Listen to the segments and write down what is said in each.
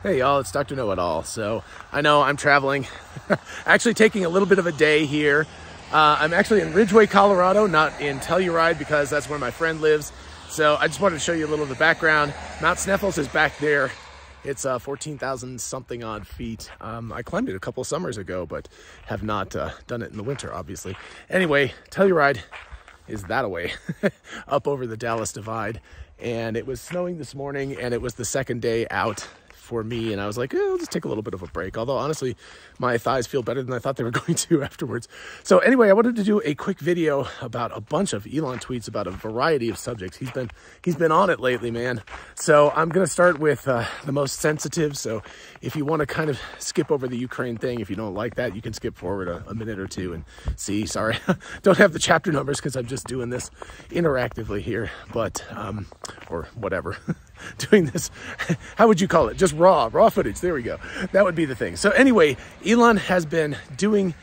Hey y'all, it's Dr. Know-It-All. So I know I'm traveling, actually taking a little bit of a day here. I'm actually in Ridgway, Colorado, not in Telluride because that's where my friend lives. So I just wanted to show you a little of the background. Mount Sneffels is back there. It's 14,000 something odd feet. I climbed it a couple summers ago, but have not done it in the winter, obviously. Anyway, Telluride is that away, up over the Dallas Divide. And it was snowing this morning, and it was the second day out for me, and I was like, I'll just take a little bit of a break. Although honestly, my thighs feel better than I thought they were going to afterwards. So anyway, I wanted to do a quick video about a bunch of Elon tweets about a variety of subjects. He's been on it lately, man. So I'm gonna start with the most sensitive. So if you want to kind of skip over the Ukraine thing, if you don't like that, you can skip forward a minute or two and see. Sorry, don't have the chapter numbers because I'm just doing this interactively here, but or whatever. Doing this, how would you call it? Just raw footage. There we go. That would be the thing. So anyway, Elon has been putting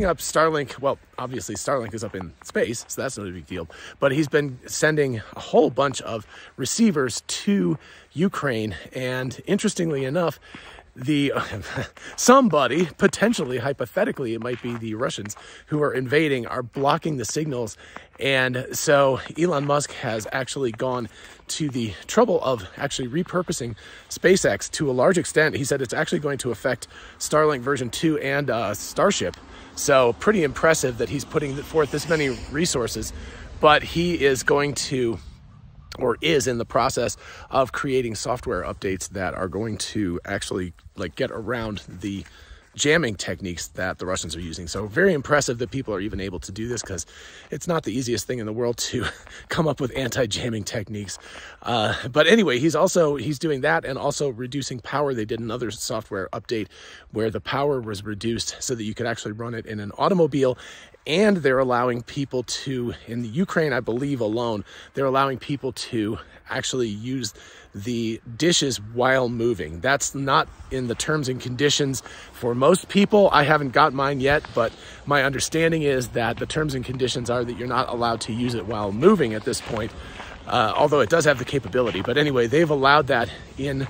up Starlink. Well, obviously Starlink is up in space, so that's not a big deal. But he's been sending a whole bunch of receivers to Ukraine. And interestingly enough, somebody, potentially, hypothetically, it might be the Russians who are invading, are blocking the signals. And so Elon Musk has actually gone to the trouble of actually repurposing SpaceX to a large extent. He said it's actually going to affect Starlink version 2 and Starship. So pretty impressive that he's putting forth this many resources, but he is going to, or is in the process of creating software updates that are going to actually get around the jamming techniques that the Russians are using. So very impressive that people are even able to do this, because it's not the easiest thing in the world to come up with anti-jamming techniques. But anyway, he's doing that and also reducing power. They did another software update where the power was reduced so that you could actually run it in an automobile. And they're allowing people to, in the Ukraine, I believe alone, they're allowing people to actually use the dishes while moving. That's not in the terms and conditions for most people. I haven't got mine yet, but my understanding is that the terms and conditions are that you're not allowed to use it while moving at this point, although it does have the capability. But anyway, they've allowed that in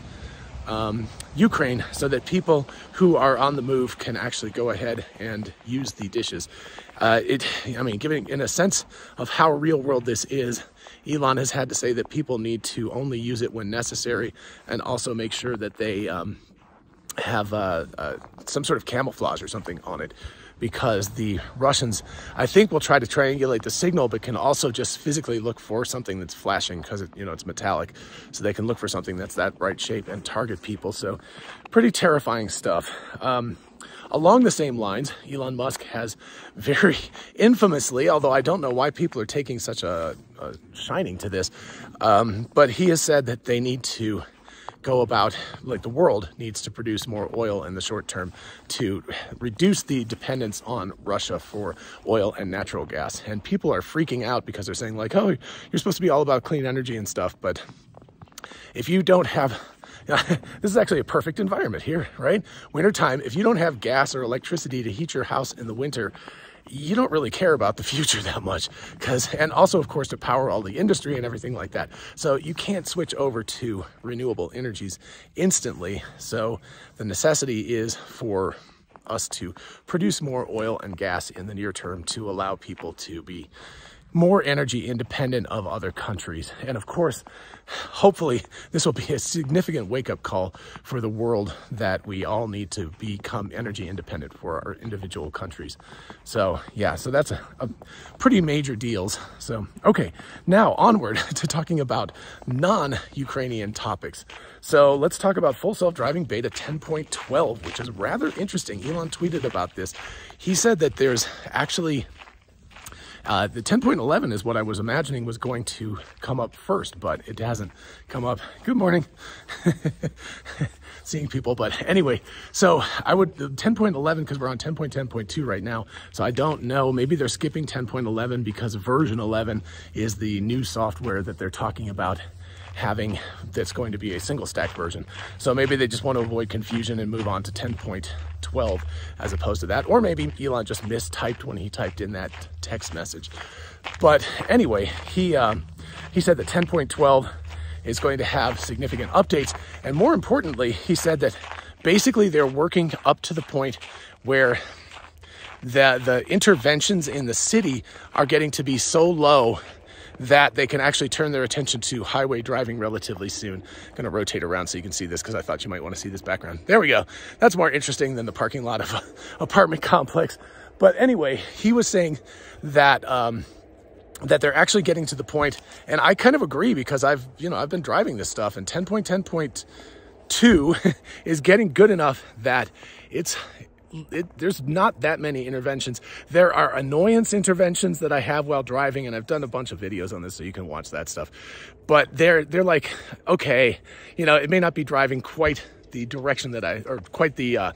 Ukraine so that people who are on the move can actually go ahead and use the dishes. Giving in a sense of how real world this is, Elon has had to say that people need to only use it when necessary, and also make sure that they have some sort of camouflage or something on it, because the Russians, I think, will try to triangulate the signal, but can also just physically look for something that's flashing, because it's metallic, so they can look for something that's that right shape and target people. So pretty terrifying stuff. Along the same lines, Elon Musk has very infamously, although I don't know why people are taking such a shining to this, but he has said that they need to go about, the world needs to produce more oil in the short term to reduce the dependence on Russia for oil and natural gas. And people are freaking out because they're saying oh, you're supposed to be all about clean energy and stuff, but if you don't have, this is actually a perfect environment here, right? Wintertime, if you don't have gas or electricity to heat your house in the winter, you don't really care about the future that much, and also, of course, to power all the industry and everything like that. So you can't switch over to renewable energies instantly. So the necessity is for us to produce more oil and gas in the near term to allow people to be more energy independent of other countries. And of course, hopefully this will be a significant wake-up call for the world that we all need to become energy independent for our individual countries. So yeah, so that's a pretty major deals. So okay, now onward to talking about non-Ukrainian topics. So let's talk about full self-driving beta 10.12, which is rather interesting. Elon tweeted about this. He said that there's actually the 10.11 is what I was imagining was going to come up first, but it hasn't come up. Good morning. Seeing people, but anyway, so I would 10.11, because we're on 10.10.2 right now. So I don't know, maybe they're skipping 10.11 because version 11 is the new software that they're talking about having, that's going to be a single stack version. So maybe they just want to avoid confusion and move on to 10.12 as opposed to that. Or maybe Elon just mistyped when he typed in that text message. But anyway, he said that 10.12 is going to have significant updates. And more importantly, he said that basically they're working up to the point where the interventions in the city are getting to be so low that they can actually turn their attention to highway driving relatively soon. I'm gonna rotate around so you can see this because I thought you might want to see this background. There we go. That's more interesting than the parking lot of an apartment complex. But anyway, he was saying that that they're actually getting to the point, and I kind of agree because I've been driving this stuff, and 10.10.2 is getting good enough that there's not that many interventions. There are annoyance interventions that I have while driving, and I've done a bunch of videos on this, so you can watch that stuff. But they're like, okay, it may not be driving quite the direction that or quite the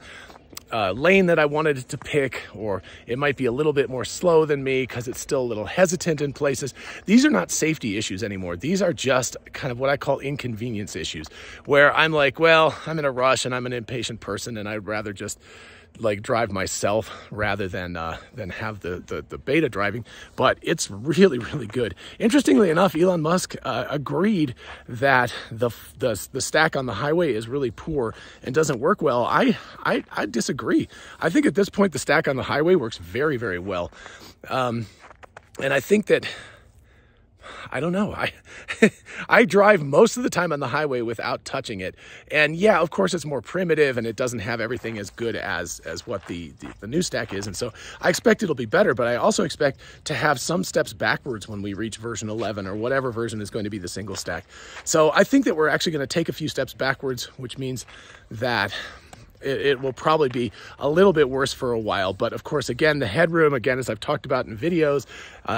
lane that I wanted it to pick, or it might be a little bit more slow than me because it's still a little hesitant in places. These are not safety issues anymore. These are just kind of what I call inconvenience issues, where I'm like, well, I'm in a rush and I'm an impatient person, and I'd rather just like drive myself rather than have the beta driving. But it's really, really good. Interestingly enough, Elon Musk agreed that the stack on the highway is really poor and doesn't work well. I disagree. I think at this point the stack on the highway works very, very well, and I think that, I don't know, I drive most of the time on the highway without touching it. And yeah, of course it's more primitive and it doesn't have everything as good as what the new stack is. And so I expect it'll be better, but I also expect to have some steps backwards when we reach version 11 or whatever version is going to be the single stack. So I think that we're actually going to take a few steps backwards, which means that it will probably be a little bit worse for a while. But of course, again, the headroom, again, as I've talked about in videos,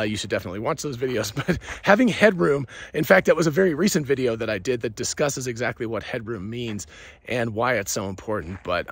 you should definitely watch those videos, but having headroom, in fact, that was a very recent video that I did that discusses exactly what headroom means and why it's so important. But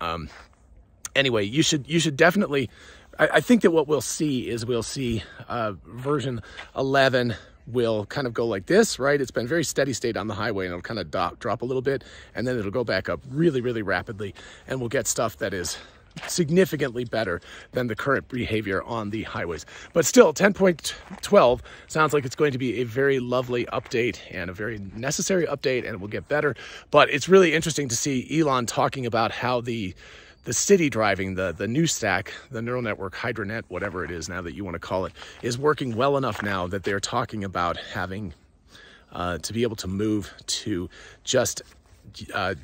anyway, you should definitely, I think that what we'll see is version 11 will kind of go like this, right? It's been very steady state on the highway, and it'll kind of drop a little bit, and then it'll go back up really, really rapidly, and we'll get stuff that is significantly better than the current behavior on the highways. But still, 10.12 sounds like it's going to be a very lovely update and a very necessary update, and it will get better. But it's really interesting to see Elon talking about how the city driving, the new stack, the neural network, HydroNet, whatever it is now that you want to call it, is working well enough now that they're talking about having to be able to move to just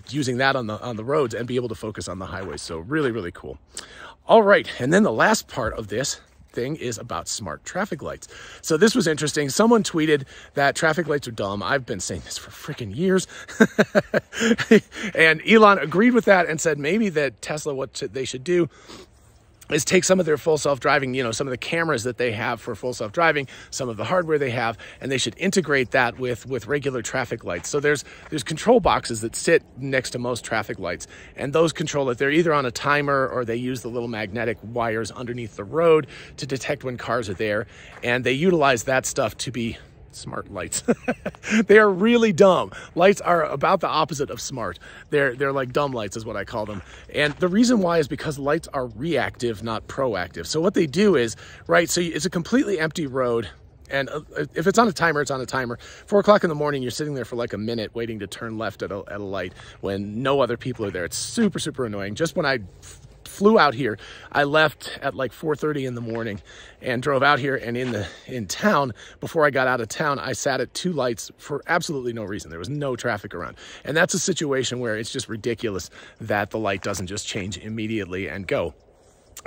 using that on the roads and be able to focus on the highways. So really, really cool. All right, and then the last part of this thing is about smart traffic lights. So this was interesting. Someone tweeted that traffic lights are dumb. I've been saying this for freaking years. And Elon agreed with that and said maybe that Tesla, what they should do is take some of their full self-driving, some of the cameras that they have for full self-driving, some of the hardware they have, and they should integrate that with regular traffic lights. So there's control boxes that sit next to most traffic lights, and those control it. They're either on a timer or they use the little magnetic wires underneath the road to detect when cars are there, and they utilize that stuff to be smart lights. They are really dumb. Lights are about the opposite of smart. They're like dumb lights is what I call them. And the reason why is because lights are reactive, not proactive. So what they do is, right, so it's a completely empty road. And if it's on a timer, it's on a timer. 4 o'clock in the morning, you're sitting there for like a minute waiting to turn left at a light when no other people are there. It's super, super annoying. Just when I flew out here, I left at like 4:30 in the morning and drove out here, and in town, before I got out of town, I sat at 2 lights for absolutely no reason. There was no traffic around. And that's a situation where it's just ridiculous that the light doesn't just change immediately and go.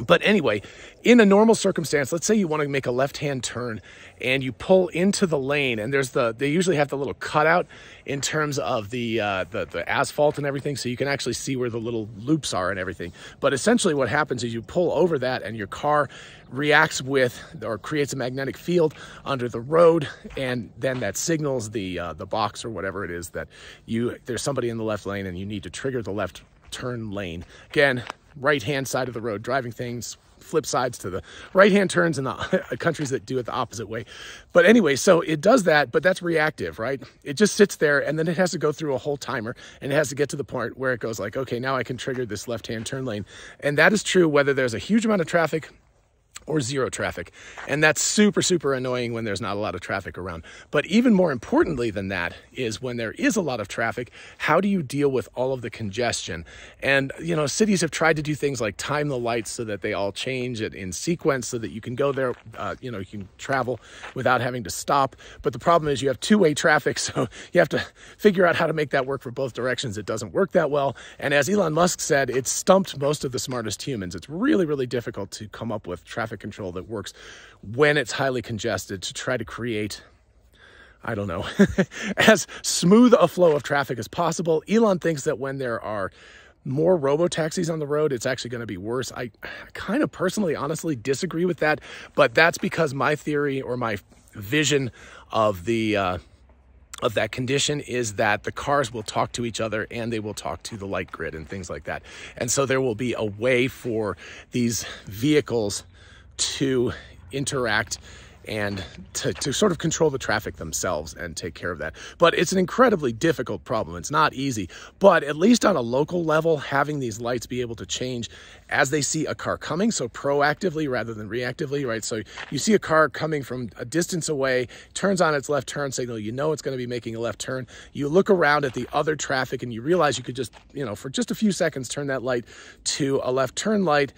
But anyway, in a normal circumstance, let's say you want to make a left-hand turn and you pull into the lane, and they usually have the little cutout in terms of the asphalt and everything, so you can actually see where the little loops are and everything. But essentially what happens is you pull over that and your car reacts with or creates a magnetic field under the road, and then that signals the box or whatever it is that there's somebody in the left lane and you need to trigger the left turn lane. Again, right-hand side of the road, driving things, flip sides to the right-hand turns in the countries that do it the opposite way. But anyway, so it does that, but that's reactive, right? It just sits there, and then it has to go through a whole timer, and it has to get to the point where it goes like, okay, now I can trigger this left-hand turn lane. And that is true whether there's a huge amount of traffic or zero traffic. And that's super, super annoying when there's not a lot of traffic around. But even more importantly than that is when there is a lot of traffic, how do you deal with all of the congestion? And, you know, cities have tried to do things like time the lights so that they all change it in sequence so that you can go there, you know, you can travel without having to stop. But the problem is you have two-way traffic, so you have to figure out how to make that work for both directions. It doesn't work that well. And as Elon Musk said, it's stumped most of the smartest humans. It's really, really difficult to come up with traffic control that works when it's highly congested to try to create, I don't know, as smooth a flow of traffic as possible. Elon thinks that when there are more robo-taxis on the road, it's actually going to be worse. I kind of personally, honestly disagree with that, but that's because my theory or my vision of the of that condition is that the cars will talk to each other and they will talk to the light grid and things like that. And so there will be a way for these vehicles to interact and to sort of control the traffic themselves and take care of that. But it's an incredibly difficult problem. It's not easy, but at least on a local level, having these lights be able to change as they see a car coming, so proactively rather than reactively, right? So you see a car coming from a distance away, turns on its left turn signal, you know it's going to be making a left turn. You look around at the other traffic and you realize you could just, you know, for just a few seconds, turn that light to a left turn light,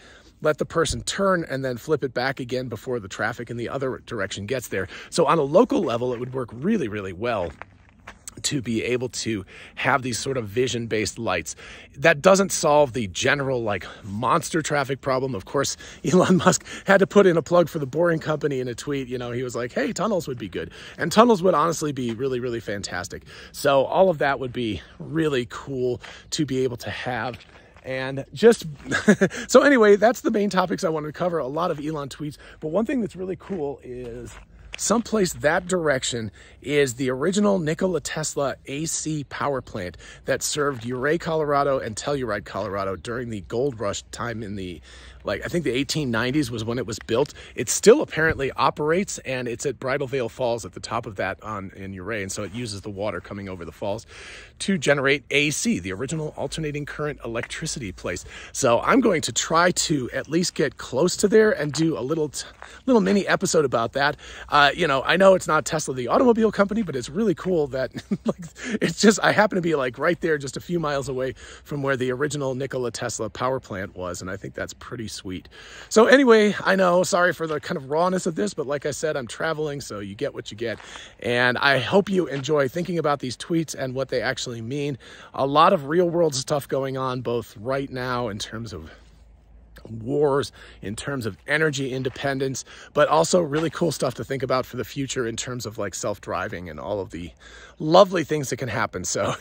let the person turn and then flip it back again before the traffic in the other direction gets there. So on a local level, it would work really, really well to be able to have these sort of vision-based lights. That doesn't solve the general like monster traffic problem. Of course, Elon Musk had to put in a plug for the Boring Company in a tweet. You know, he was like, hey, tunnels would be good. And tunnels would honestly be really, really fantastic. So all of that would be really cool to be able to have. And just, so anyway, that's the main topics I wanted to cover, a lot of Elon tweets. But one thing that's really cool is someplace that direction is the original Nikola Tesla AC power plant that served Ouray, Colorado and Telluride, Colorado during the gold rush time in the, like, I think the 1890s was when it was built. It still apparently operates, and it's at Bridal Veil Falls at the top of that in Ouray. And so it uses the water coming over the falls to generate AC, the original alternating current electricity place. So I'm going to try to at least get close to there and do a little mini episode about that. You know, I know it's not Tesla, the automobile company, but it's really cool that like, it's just, I happen to be like right there, just a few miles away from where the original Nikola Tesla power plant was. And I think that's pretty sweet. So anyway, I know, sorry for the kind of rawness of this, but like I said, I'm traveling, so you get what you get. And I hope you enjoy thinking about these tweets and what they actually mean. A lot of real world stuff going on, both right now in terms of wars, in terms of energy independence, but also really cool stuff to think about for the future in terms of like self-driving and all of the lovely things that can happen. So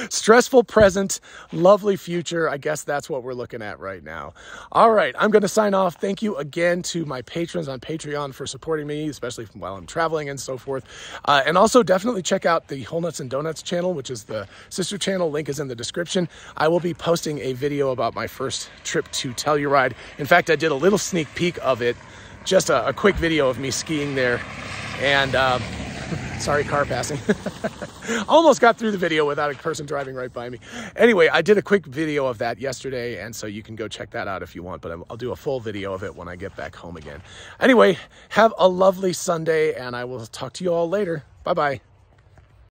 stressful present, lovely future. I guess that's what we're looking at right now. All right, I'm going to sign off. Thank you again to my patrons on Patreon for supporting me, especially while I'm traveling and so forth. And also definitely check out the Whole Nuts and Donuts channel, which is the sister channel. Link is in the description. I will be posting a video about my first trip to Telluride. In fact, I did a little sneak peek of it, just a quick video of me skiing there. And sorry, car passing. Almost got through the video without a person driving right by me. Anyway, I did a quick video of that yesterday, and so you can go check that out if you want, but I'll do a full video of it when I get back home again. Anyway, have a lovely Sunday, and I will talk to you all later. Bye-bye.